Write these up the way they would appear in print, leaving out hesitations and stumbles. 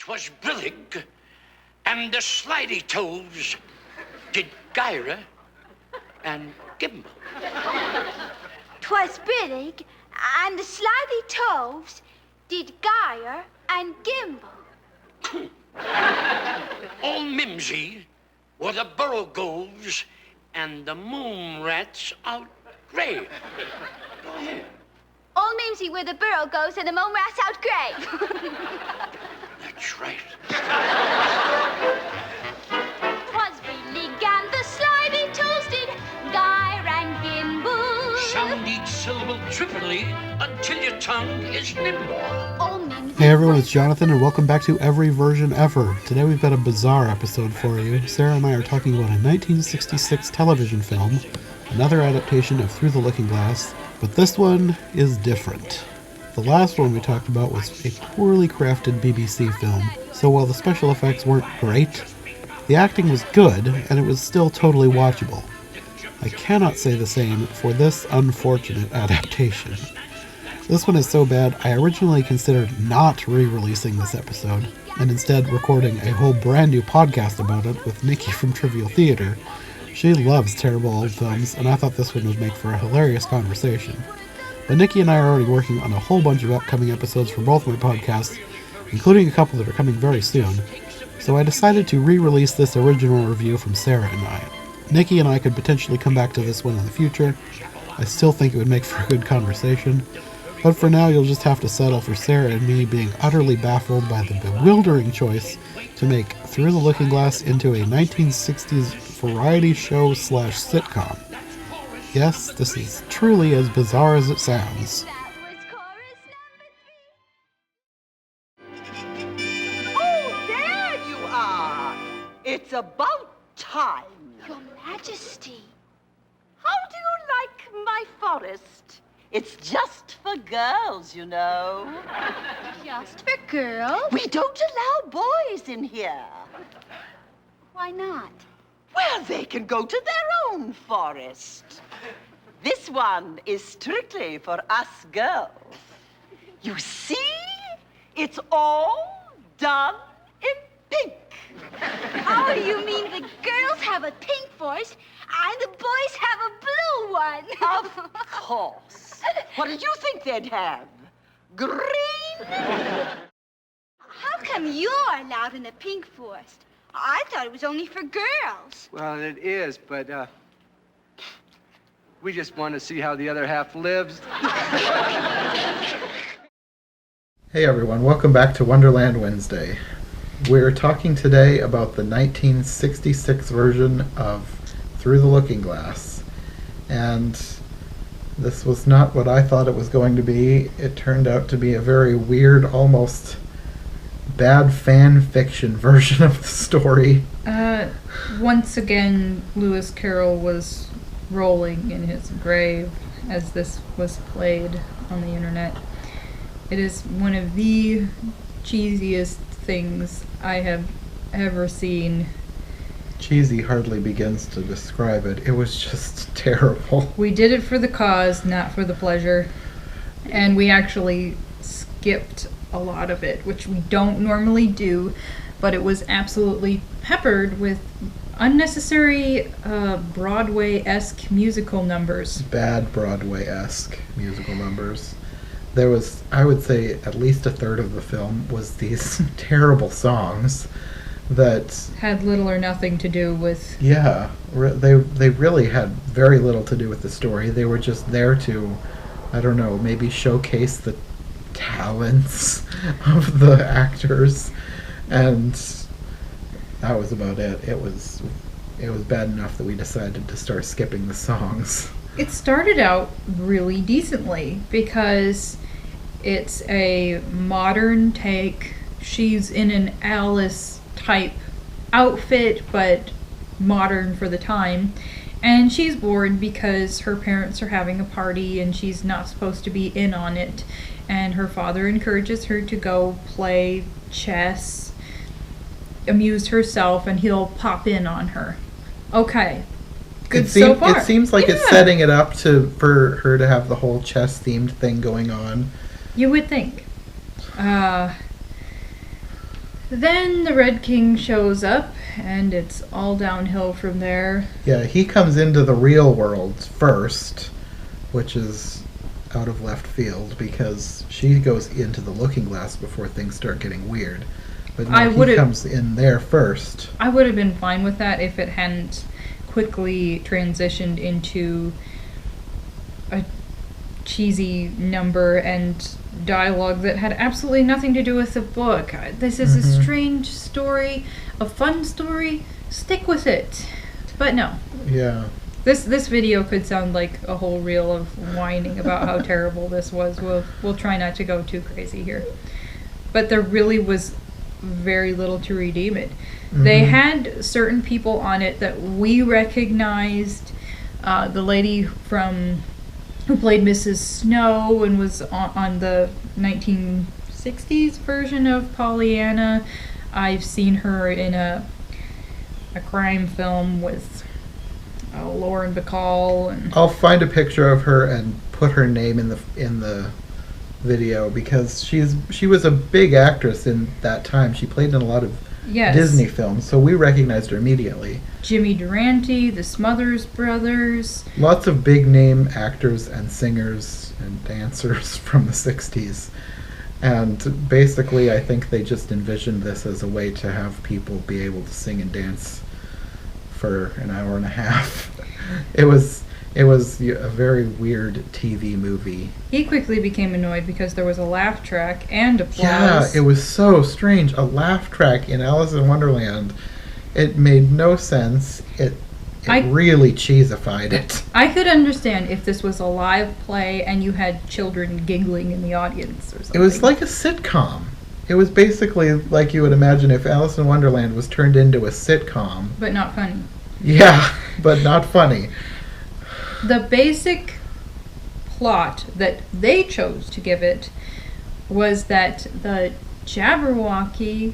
'Twas Brillig and the Slidey Toes did Gyra and Gimble. 'Twas Brillig and the Slithy Toves did Gyre and Gimble. Old Mimsy were the Borogoves and the Moon Rats out grey. Go ahead. Old Mimsy were the Borogoves and the Mome Rats out grey. That's right. 'Twas Brillig and the Slithy Toves did Gyre and Gimble. Sound each syllable triply until your tongue is nimble. Old Mimsy. Hey everyone, it's Jonathan and welcome back to Every Version Ever. Today we've got a bizarre episode for you. Sarah and I are talking about a 1966 television film, another adaptation of Through the Looking Glass, but this one is different. The last one we talked about was a poorly crafted BBC film, so while the special effects weren't great, the acting was good and it was still totally watchable. I cannot say the same for this unfortunate adaptation. This one is so bad, I originally considered not re-releasing this episode, and instead recording a whole brand new podcast about it with Nikki from Trivial Theater. She loves terrible old films, and I thought this one would make for a hilarious conversation. But Nikki and I are already working on a whole bunch of upcoming episodes for both my podcasts, including a couple that are coming very soon, so I decided to re-release this original review from Sarah and I. Nikki and I could potentially come back to this one in the future. I still think it would make for a good conversation, but for now you'll just have to settle for Sarah and me being utterly baffled by the bewildering choice to make Through the Looking Glass into a 1960s variety show / sitcom. Yes, this is truly as bizarre as it sounds. Oh, there you are! It's about time. Your Majesty. How do you like my forest? It's just for girls, you know. Just for girls? We don't allow boys in here. Why not? Well, they can go to their own forest. This one is strictly for us girls. You see? It's all done in pink. Oh, you mean the girls have a pink forest and the boys have a blue one? Of course. What did you think they'd have? Green? How come you're allowed in the pink forest? I thought it was only for girls. Well, it is, but, we just want to see how the other half lives. Hey everyone, welcome back to Wonderland Wednesday. We're talking today about the 1966 version of Through the Looking Glass. And this was not what I thought it was going to be. It turned out to be a very weird, almost bad fan fiction version of the story. Once again, Lewis Carroll was rolling in his grave as this was played on the internet. It is one of the cheesiest things I have ever seen. Cheesy hardly begins to describe it. It was just terrible. We did it for the cause, not for the pleasure. And we actually skipped a lot of it, which we don't normally do, but it was absolutely peppered with unnecessary Broadway-esque musical numbers. Bad Broadway-esque musical numbers. There was, I would say, at least a third of the film was these terrible songs that had little or nothing to do with... Yeah, they really had very little to do with the story. They were just there to, I don't know, maybe showcase the talents of the actors, and that was about it. It was bad enough that we decided to start skipping the songs. It started out really decently because it's a modern take. She's in an Alice type outfit, but modern for the time. And she's bored because her parents are having a party and she's not supposed to be in on it. And her father encourages her to go play chess, amuse herself, and he'll pop in on her. Okay. Good so far. It seems like it's setting it up for her to have the whole chess-themed thing going on. You would think. Then the Red King shows up, and it's all downhill from there. Yeah, he comes into the real world first, which is out of left field because she goes into the looking glass before things start getting weird. But no, he comes in there first. I would have been fine with that if it hadn't quickly transitioned into a cheesy number and dialogue that had absolutely nothing to do with the book. This is a strange story, a fun story. Stick with it. But no. Yeah. This video could sound like a whole reel of whining about how terrible this was. We'll try not to go too crazy here. But there really was very little to redeem it. They had certain people on it that we recognized. The lady who played Mrs. Snow and was on the 1960s version of Pollyanna. I've seen her in a crime film with Lauren Bacall. And I'll find a picture of her and put her name in the video because she was a big actress in that time. She played in a lot of Disney films, so we recognized her immediately. Jimmy Durante, the Smothers Brothers. Lots of big name actors and singers and dancers from the 60s. And basically, I think they just envisioned this as a way to have people be able to sing and dance for an hour and a half. It was a very weird TV movie. He quickly became annoyed because there was a laugh track and applause. Yeah, it was so strange. A laugh track in Alice in Wonderland. It made no sense. It really cheesified it. I could understand if this was a live play and you had children giggling in the audience or something. It was like a sitcom. It was basically like you would imagine if Alice in Wonderland was turned into a sitcom. But not funny. Yeah, but not funny. The basic plot that they chose to give it was that the Jabberwocky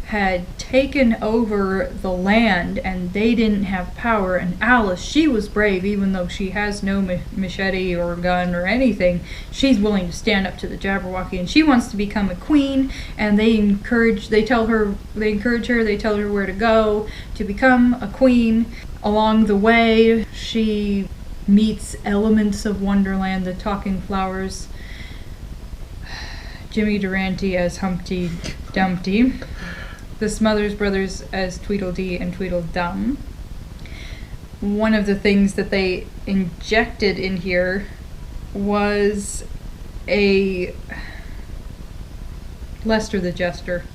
had taken over the land and they didn't have power, and Alice, she was brave even though she has no machete or gun or anything. She's willing to stand up to the Jabberwocky and she wants to become a queen, and they encourage her where to go to become a queen. Along the way, she meets elements of Wonderland, the talking flowers. Jimmy Durante as Humpty Dumpty. The Smothers Brothers as Tweedledee and Tweedledum. One of the things that they injected in here was a Lester the Jester.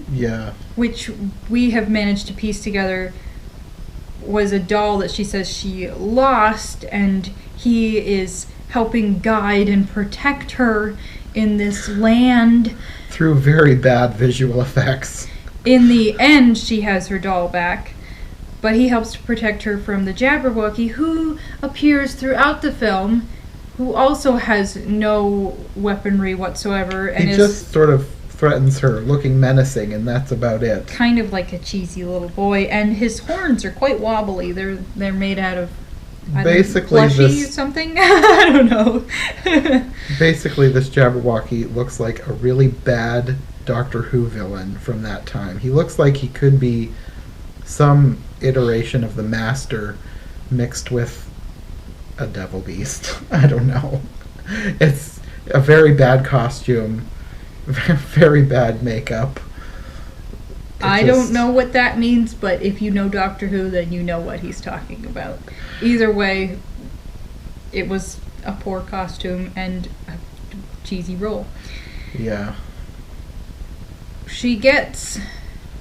Yeah. Which we have managed to piece together was a doll that she says she lost, and he is helping guide and protect her in this land. Through very bad visual effects. In the end, she has her doll back, but he helps to protect her from the Jabberwocky, who appears throughout the film, who also has no weaponry whatsoever. And he just sort of threatens her, looking menacing, and that's about it. Kind of like a cheesy little boy, and his horns are quite wobbly. They're made out of basically plushy or something. I don't know. Basically, this Jabberwocky looks like a really bad Doctor Who villain from that time. He looks like he could be some iteration of the Master mixed with a devil beast. I don't know. It's a very bad costume, very bad makeup. I don't know what that means, but if you know Doctor Who, then you know what he's talking about. Either way, it was a poor costume and a cheesy role. Yeah. She gets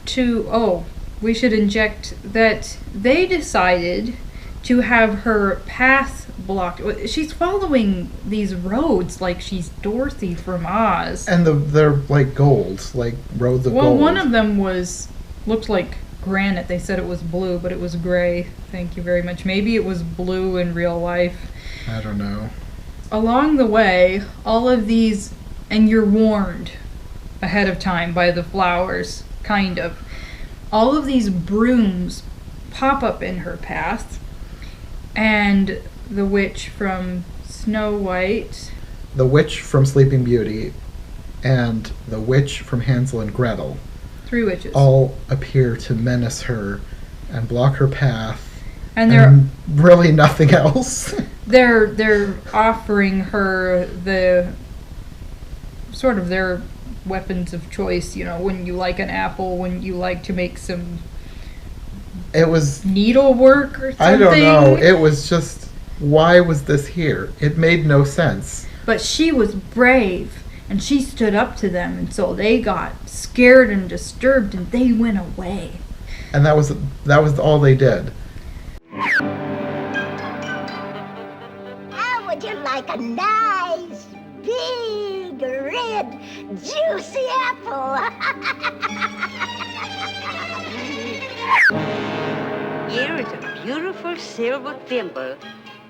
to... we should inject that they decided to have her path blocked. She's following these roads like she's Dorothy from Oz. And they're like gold, like roads of gold. Well, one of them looked like granite. They said it was blue, but it was gray. Thank you very much. Maybe it was blue in real life. I don't know. Along the way, all of these, and you're warned ahead of time by the flowers, kind of. All of these brooms pop up in her path, and the witch from Snow White, the witch from Sleeping Beauty, and the witch from Hansel and Gretel 3 witches. all appear to menace her and block her path. And they're really nothing else. they're offering her the sort of their weapons of choice, you know, when you like an apple, when you like to make some It was needlework or something. I don't know. It was just, why was this here? It made no sense. But she was brave, and she stood up to them, and so they got scared and disturbed, and they went away. And that was all they did. How would you like a nice, big, red, juicy apple? Here is a beautiful silver thimble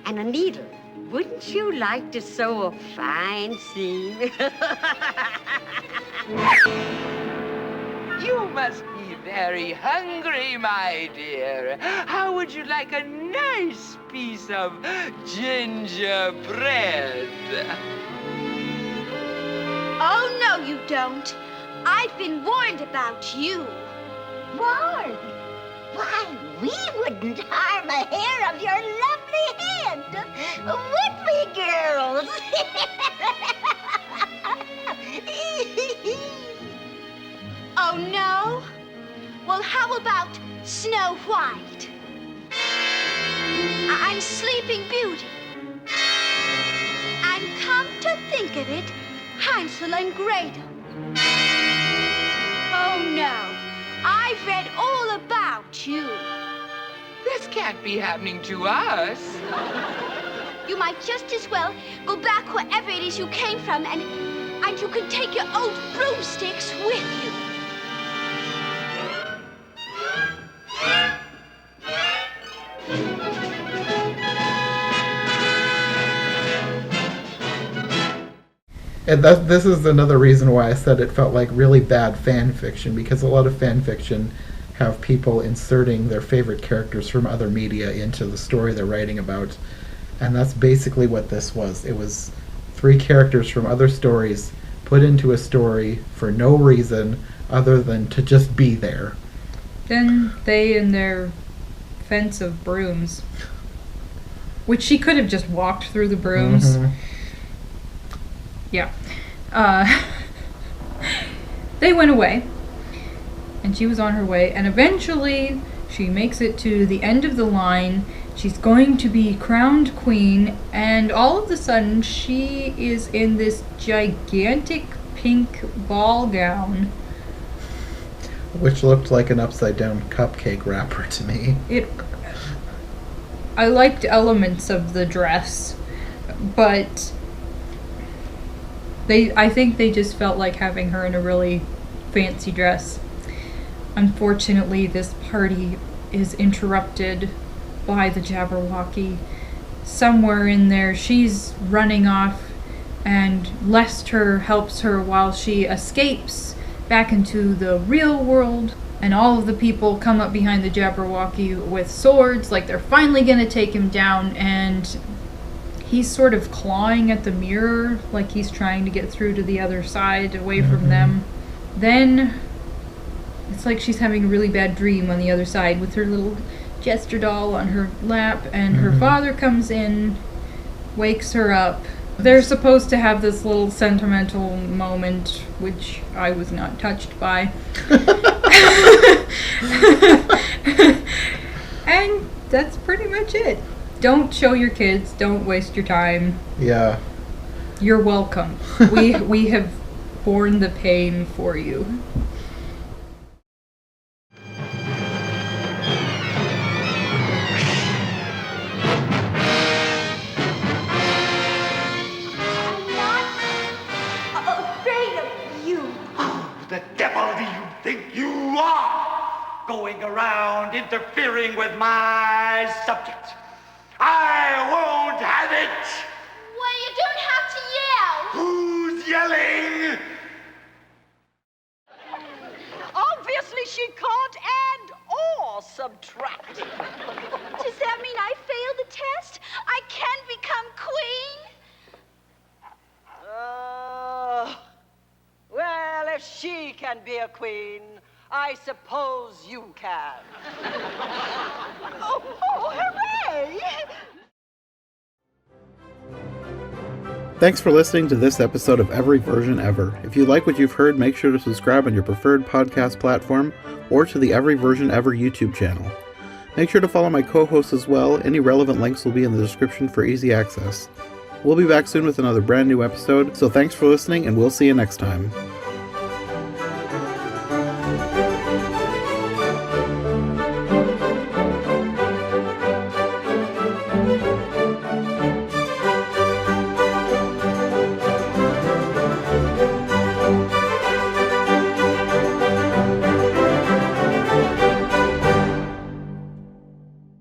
and a needle. Wouldn't you like to sew a fine seam? You must be very hungry, my dear. How would you like a nice piece of gingerbread? Oh, no, you don't. I've been warned about you. Warned? Why, we wouldn't harm a hair of your lovely head. Would we, girls? Oh, no? Well, how about Snow White? I'm Sleeping Beauty. And come to think of it, Hansel and Gretel. Oh, no. I've read all about you. This can't be happening to us. You might just as well go back wherever it is you came from, and you can take your old broomsticks with you. And this is another reason why I said it felt like really bad fan fiction, because a lot of fan fiction have people inserting their favorite characters from other media into the story they're writing about. And that's basically what this was. It was 3 characters from other stories put into a story for no reason other than to just be there. Then they and their fence of brooms, which she could have just walked through the brooms. Mm-hmm. Yeah. They went away, and she was on her way, and eventually she makes it to the end of the line. She's going to be crowned queen, and all of a sudden she is in this gigantic pink ball gown. Which looked like an upside-down cupcake wrapper to me. I liked elements of the dress, but I think they just felt like having her in a really fancy dress. Unfortunately, this party is interrupted by the Jabberwocky. Somewhere in there, she's running off, and Lester helps her while she escapes back into the real world. And all of the people come up behind the Jabberwocky with swords, like they're finally gonna take him down, and he's sort of clawing at the mirror, like he's trying to get through to the other side, away from them. Then it's like she's having a really bad dream on the other side with her little jester doll on her lap, and her father comes in, wakes her up. They're supposed to have this little sentimental moment, which I was not touched by. And that's pretty much it. Don't show your kids. Don't waste your time. Yeah. You're welcome. We have borne the pain for you. I'm not afraid of you. The devil do you think you are? Going around interfering with my subject. I won't have it! Well, you don't have to yell. Who's yelling? Obviously, she can't add or subtract. Does that mean I failed the test? I can't become queen? Well, if she can be a queen, I suppose you can. Oh, hooray! Thanks for listening to this episode of Every Version Ever. If you like what you've heard, make sure to subscribe on your preferred podcast platform or to the Every Version Ever YouTube channel. Make sure to follow my co-hosts as well. Any relevant links will be in the description for easy access. We'll be back soon with another brand new episode, so thanks for listening and we'll see you next time.